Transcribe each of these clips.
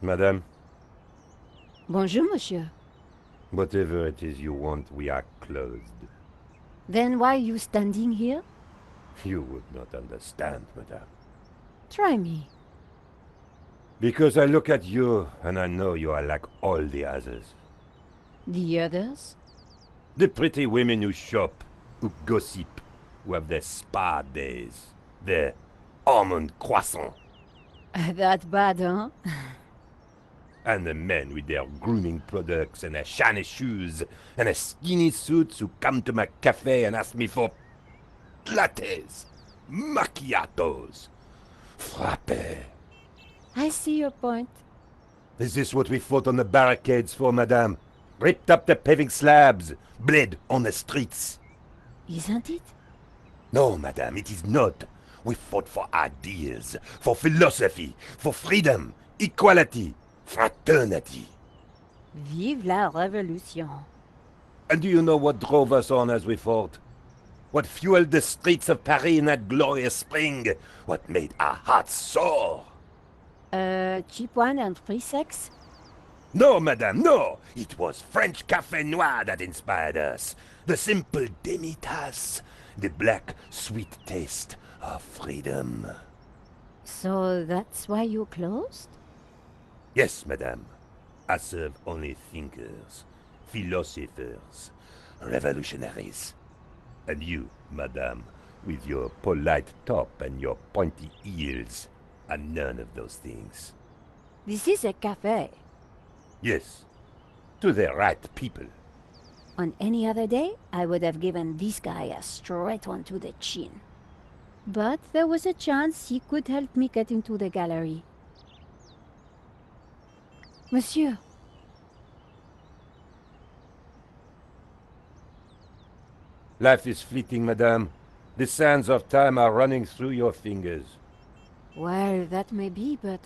madame? Bonjour, monsieur. Whatever it is you want, we are closed. Then why are you standing here? You would not understand, madame. Try me. Because I look at you, and I know you are like all the others. The others? The pretty women who shop, who gossip, who have their spa days, their almond croissant. That bad, huh? And the men with their grooming products and their shiny shoes and their skinny suits who come to my cafe and ask me for lattes, macchiatos, frappes. I see your point. Is this what we fought on the barricades for, madame? Ripped up the paving slabs, bled on the streets. Isn't it? No, madame, it is not. We fought for ideals, for philosophy, for freedom, equality, fraternity. Vive la révolution. And do you know what drove us on as we fought? What fueled the streets of Paris in that glorious spring? What made our hearts soar? Cheap wine and free sex? No, madame, no! It was French Café Noir that inspired us. The simple demi-tasse, the black, sweet taste of freedom. So that's why you closed? Yes, madame. I serve only thinkers, philosophers, revolutionaries. And you, madame, with your polite top and your pointy heels, are none of those things. This is a cafe. Yes, to the right people. On any other day, I would have given this guy a straight one to the chin. But there was a chance he could help me get into the gallery. Monsieur. Life is fleeting, madame. The sands of time are running through your fingers. Well, that may be, but...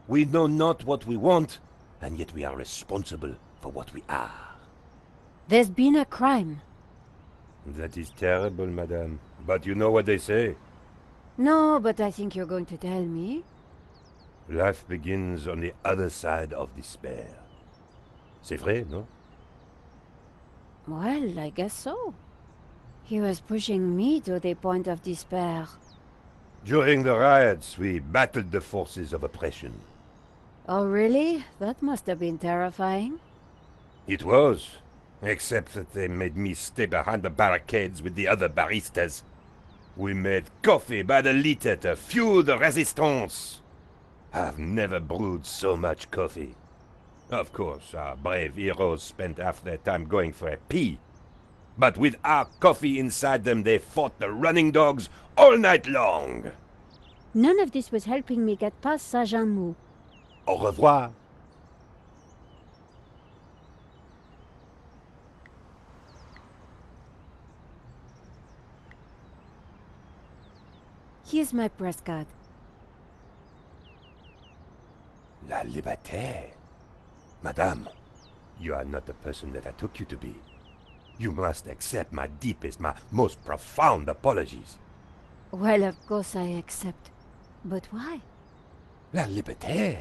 We know not what we want, and yet we are responsible for what we are. There's been a crime. That is terrible, madame. But you know what they say. No, but I think you're going to tell me. Life begins on the other side of despair. C'est vrai, no? Well, I guess so. He was pushing me to the point of despair. During the riots, we battled the forces of oppression. Oh, really? That must have been terrifying. It was, except that they made me stay behind the barricades with the other baristas. We made coffee by the liter to fuel the resistance. I've never brewed so much coffee. Of course, our brave heroes spent half their time going for a pee. But with our coffee inside them, they fought the running dogs all night long. None of this was helping me get past Saint-Jean-Mou. Au revoir. Here's my press card. La liberté. Madame, you are not the person that I took you to be. You must accept my deepest, my most profound apologies. Well, of course I accept. But why? La liberté,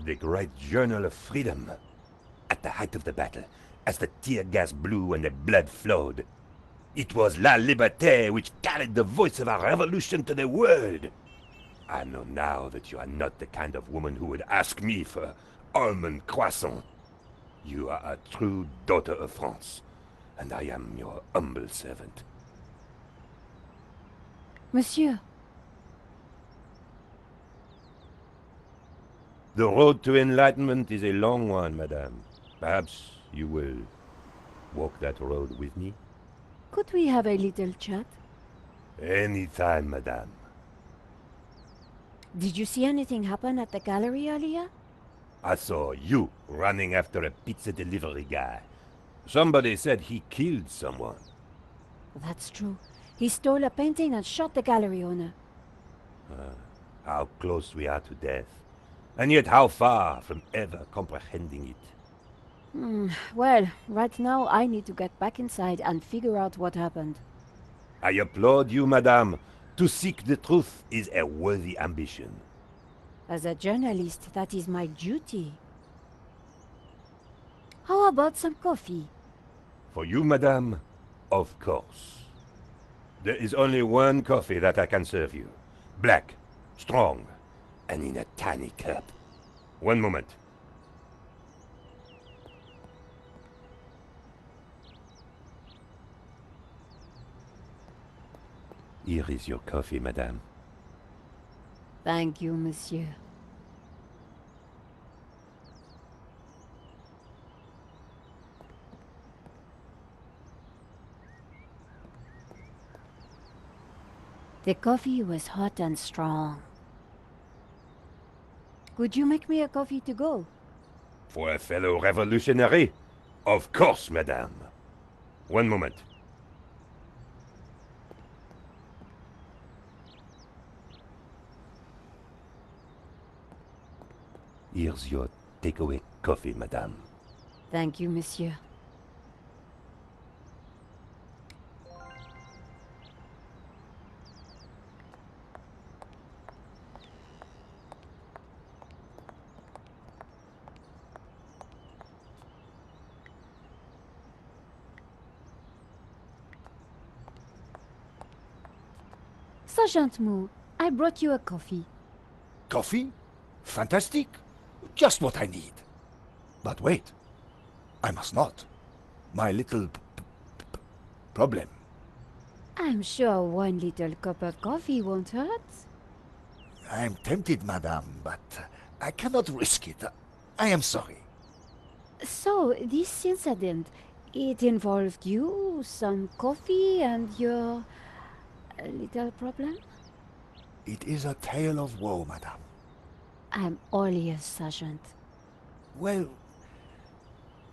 the great journal of freedom. At the height of the battle, as the tear gas blew and the blood flowed, it was La Liberté which carried the voice of our revolution to the world. I know now that you are not the kind of woman who would ask me for almond croissant. You are a true daughter of France, and I am your humble servant. Monsieur. The road to enlightenment is a long one, madame. Perhaps you will walk that road with me? Could we have a little chat? Any time, madame. Did you see anything happen at the gallery earlier? I saw you running after a pizza delivery guy. Somebody said he killed someone. That's true. He stole a painting and shot the gallery owner. How close we are to death. And yet how far from ever comprehending it. Well, right now I need to get back inside and figure out what happened. I applaud you, madame. To seek the truth is a worthy ambition. As a journalist, that is my duty. How about some coffee? For you, madame, of course. There is only one coffee that I can serve you. Black, strong, and in a tiny cup. One moment. Here is your coffee, madame. Thank you, monsieur. The coffee was hot and strong. Could you make me a coffee to go? For a fellow revolutionary? Of course, madame. One moment. Here's your takeaway coffee, madame. Thank you, monsieur. Sergeant Moo, I brought you a coffee. Coffee? Fantastic. Just what I need. But wait. I must not. My little problem. I'm sure one little cup of coffee won't hurt. I am tempted, madame, but I cannot risk it. I am sorry. So, this incident, it involved you, some coffee, and your little problem? It is a tale of woe, madame. I'm all ears, Sergeant. Well,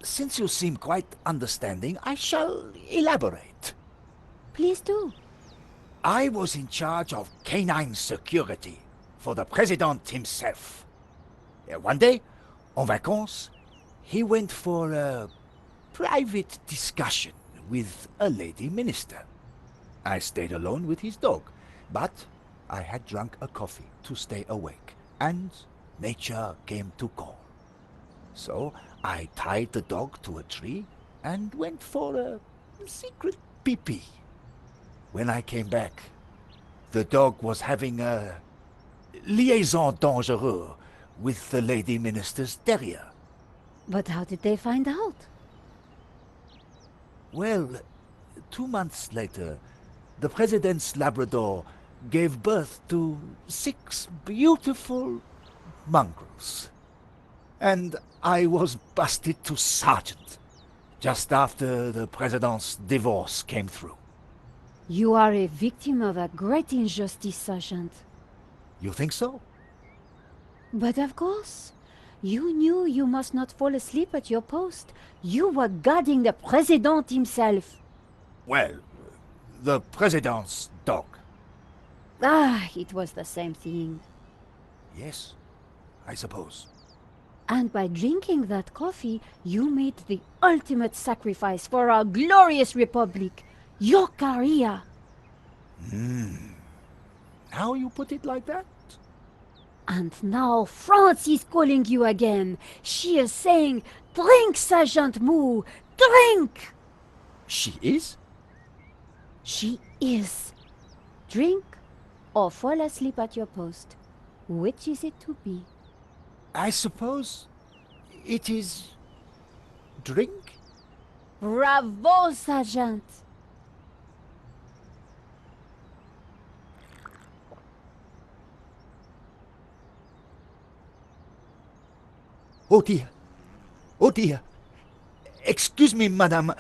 since you seem quite understanding, I shall elaborate. Please do. I was in charge of canine security for the president himself. One day, en vacances, he went for a private discussion with a lady minister. I stayed alone with his dog, but I had drunk a coffee to stay awake, and nature came to call. So I tied the dog to a tree and went for a secret pee-pee. When I came back, the dog was having a liaison dangereuse with the lady minister's terrier. But how did they find out? Well, 2 months later, the president's Labrador gave birth to 6 beautiful mongrels. And I was busted to sergeant just after the president's divorce came through. You are a victim of a great injustice, Sergeant. You think so? But of course, you knew you must not fall asleep at your post. You were guarding the president himself. Well, the president's dog. Ah, it was the same thing. Yes, I suppose. And by drinking that coffee, you made the ultimate sacrifice for our glorious republic, your career. Now you put it like that? And now France is calling you again. She is saying, "Drink, Sergeant Moo, drink!" She is? She is. Drink or fall asleep at your post. Which is it to be? I suppose it is drink? Bravo, Sergeant! Oh dear. Oh dear. Excuse me, madame.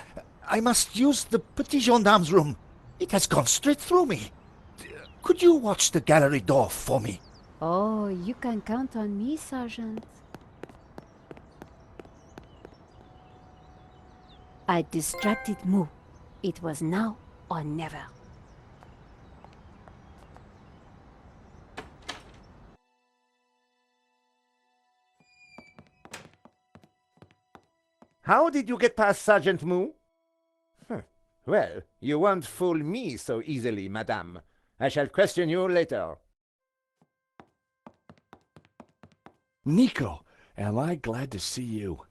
I must use the petit gendarme's room. It has gone straight through me. Could you watch the gallery door for me? Oh, you can count on me, Sergeant. I distracted Moo. It was now or never. How did you get past Sergeant Moo? Well, you won't fool me so easily, madame. I shall question you later. Nico, am I glad to see you.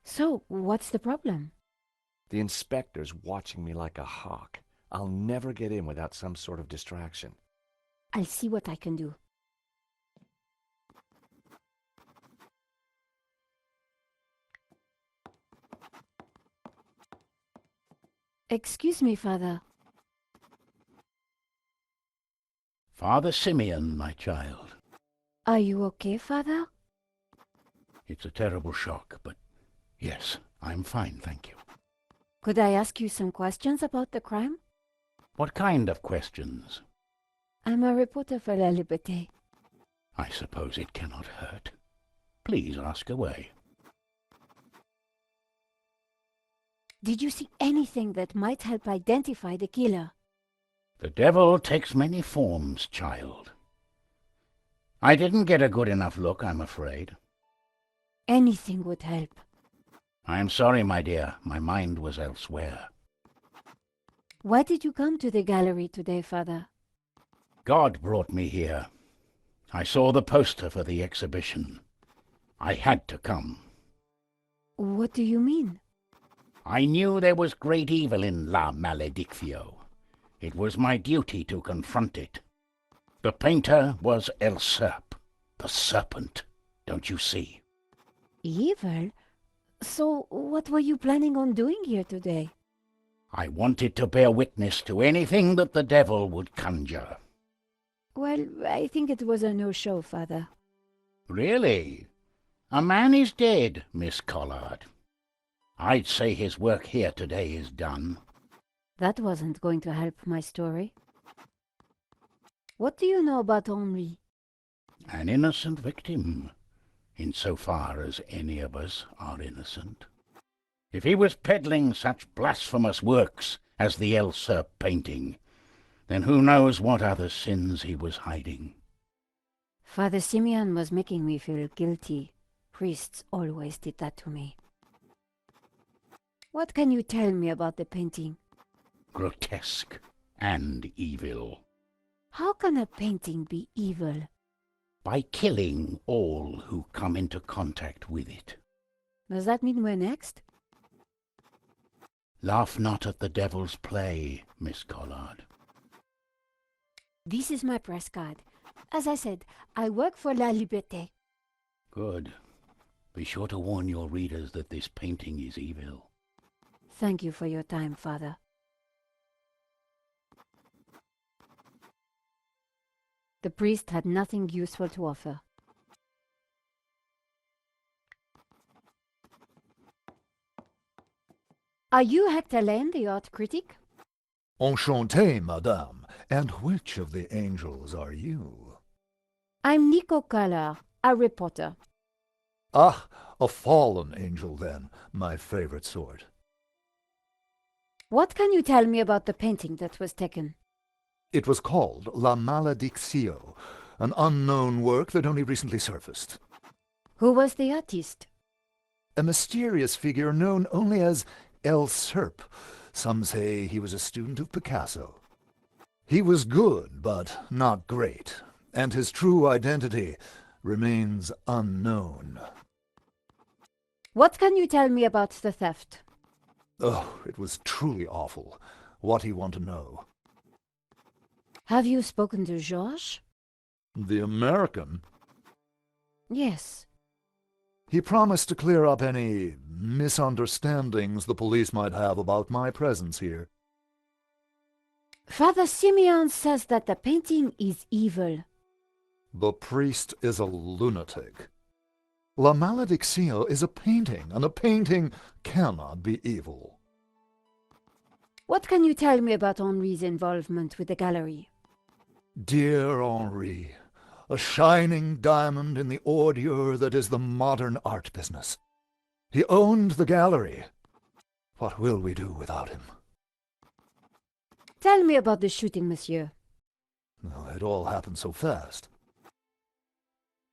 So, what's the problem? The inspector's watching me like a hawk. I'll never get in without some sort of distraction. I'll see what I can do. Excuse me, Father. Father Simeon, my child. Are you okay, Father? It's a terrible shock, but yes, I'm fine, thank you. Could I ask you some questions about the crime? What kind of questions? I'm a reporter for La Liberté. I suppose it cannot hurt. Please ask away. Did you see anything that might help identify the killer? The devil takes many forms, child. I didn't get a good enough look, I'm afraid. Anything would help. I'm sorry, my dear. My mind was elsewhere. Why did you come to the gallery today, Father? God brought me here. I saw the poster for the exhibition. I had to come. What do you mean? I knew there was great evil in La Maledictio. It was my duty to confront it. The painter was El Serp, the Serpent, don't you see? Evil? So, what were you planning on doing here today? I wanted to bear witness to anything that the devil would conjure. Well, I think it was a no-show, Father. Really? A man is dead, Miss Collard. I'd say his work here today is done. That wasn't going to help my story. What do you know about Henri? An innocent victim, insofar as any of us are innocent. If he was peddling such blasphemous works as the El Serp painting, then who knows what other sins he was hiding. Father Simeon was making me feel guilty. Priests always did that to me. What can you tell me about the painting? Grotesque and evil. How can a painting be evil? By killing all who come into contact with it. Does that mean we're next? Laugh not at the devil's play, Miss Collard. This is my press card. As I said, I work for La Liberté. Good. Be sure to warn your readers that this painting is evil. Thank you for your time, Father. The priest had nothing useful to offer. Are you Hector Lane, the art critic? Enchanté, madame. And which of the angels are you? I'm Nico Collard, a reporter. Ah, a fallen angel, then. My favorite sort. What can you tell me about the painting that was taken? It was called La Maledictio, an unknown work that only recently surfaced. Who was the artist? A mysterious figure known only as El Serp. Some say he was a student of Picasso. He was good, but not great, and his true identity remains unknown. What can you tell me about the theft? Oh, it was truly awful. What do you want to know? Have you spoken to George? The American? Yes. He promised to clear up any misunderstandings the police might have about my presence here. Father Simeon says that the painting is evil. The priest is a lunatic. La Maledictio is a painting, and a painting cannot be evil. What can you tell me about Henri's involvement with the gallery? Dear Henri, a shining diamond in the ordure that is the modern art business. He owned the gallery. What will we do without him? Tell me about the shooting, monsieur. Well, it all happened so fast.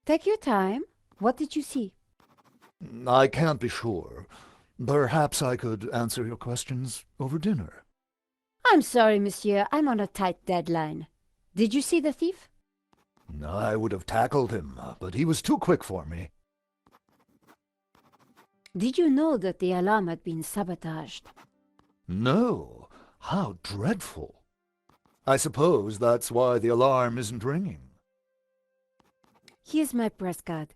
Take your time. What did you see? I can't be sure. Perhaps I could answer your questions over dinner. I'm sorry, monsieur. I'm on a tight deadline. Did you see the thief? I would have tackled him, but he was too quick for me. Did you know that the alarm had been sabotaged? No. How dreadful. I suppose that's why the alarm isn't ringing. Here's my press card.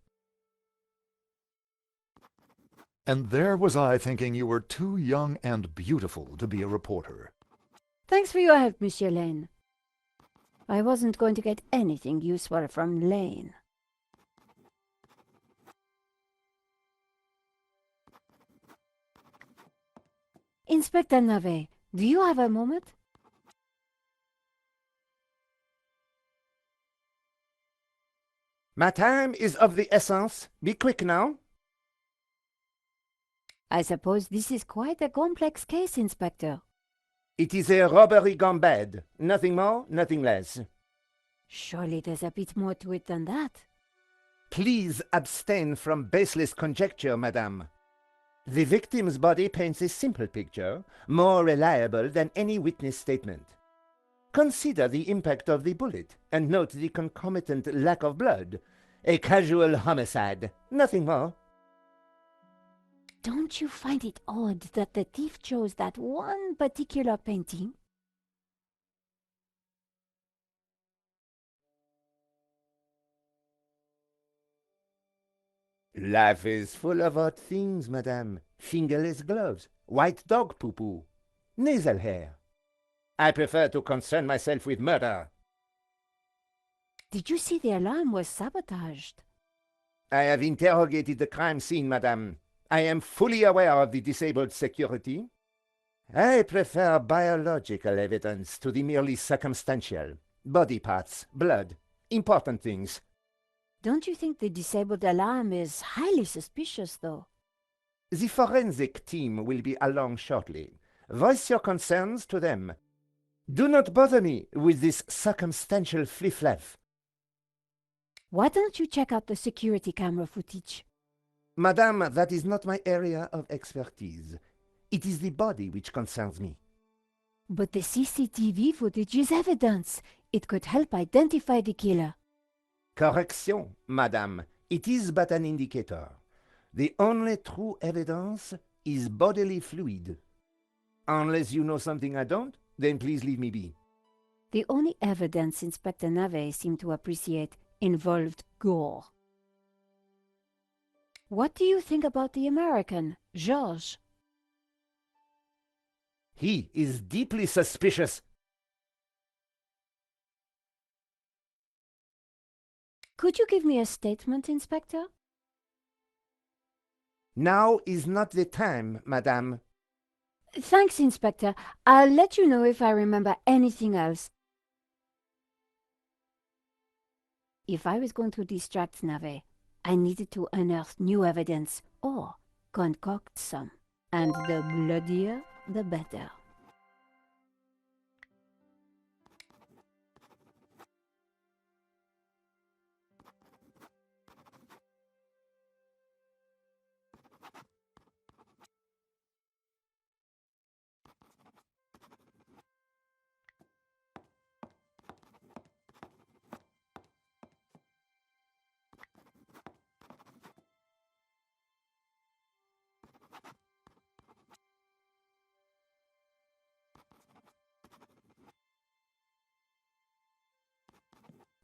And there was I thinking you were too young and beautiful to be a reporter. Thanks for your help, Monsieur Lane. I wasn't going to get anything useful from Lane. Inspector Navet, do you have a moment? My time is of the essence. Be quick now. I suppose this is quite a complex case, Inspector. It is a robbery gone bad. Nothing more, nothing less. Surely there's a bit more to it than that. Please abstain from baseless conjecture, madame. The victim's body paints a simple picture, more reliable than any witness statement. Consider the impact of the bullet, and note the concomitant lack of blood. A casual homicide, nothing more. Don't you find it odd that the thief chose that one particular painting? Life is full of odd things, madame. Fingerless gloves, white dog poo-poo, nasal hair. I prefer to concern myself with murder. Did you see the alarm was sabotaged? I have interrogated the crime scene, madame. I am fully aware of the disabled security. I prefer biological evidence to the merely circumstantial. Body parts, blood, important things. Don't you think the disabled alarm is highly suspicious, though? The forensic team will be along shortly. Voice your concerns to them. Do not bother me with this circumstantial fliff-flaff. Why don't you check out the security camera footage? Madame, that is not my area of expertise. It is the body which concerns me. But the CCTV footage is evidence. It could help identify the killer. Correction, madame. It is but an indicator. The only true evidence is bodily fluid. Unless you know something I don't, then please leave me be. The only evidence Inspector Navet seemed to appreciate involved gore. What do you think about the American, George? He is deeply suspicious. Could you give me a statement, Inspector? Now is not the time, madame. Thanks, Inspector. I'll let you know if I remember anything else. If I was going to distract Navet, I needed to unearth new evidence or concoct some. And the bloodier, the better.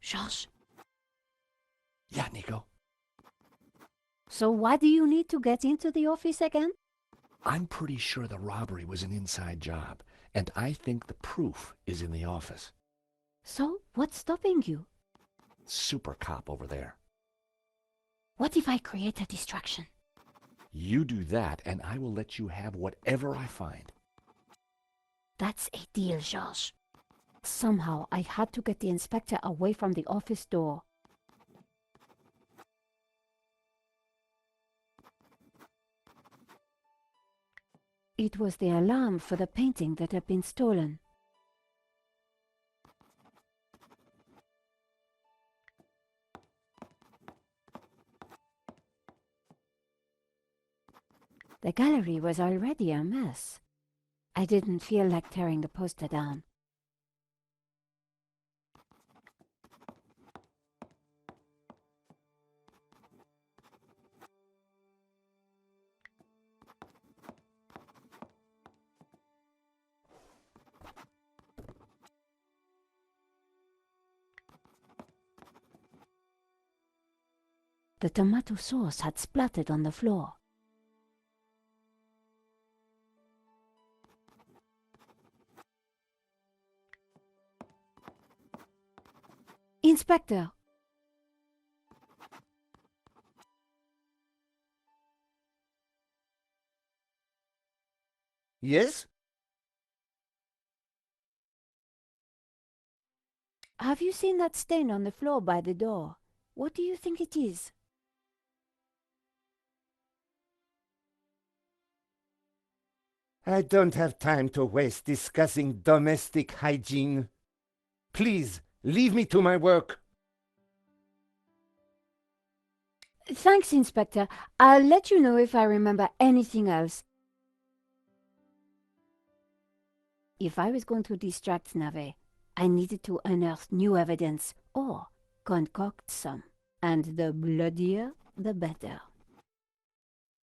George? Yeah, Nico. So why do you need to get into the office again? I'm pretty sure the robbery was an inside job, and I think the proof is in the office. So what's stopping you? Super cop over there. What if I create a distraction? You do that, and I will let you have whatever I find. That's a deal, George. Somehow I had to get the inspector away from the office door. It was the alarm for the painting that had been stolen. The gallery was already a mess. I didn't feel like tearing the poster down. The tomato sauce had splattered on the floor. Inspector! Yes? Have you seen that stain on the floor by the door? What do you think it is? I don't have time to waste discussing domestic hygiene. Please, leave me to my work. Thanks, Inspector. I'll let you know if I remember anything else. If I was going to distract Nave, I needed to unearth new evidence or concoct some. And the bloodier, the better.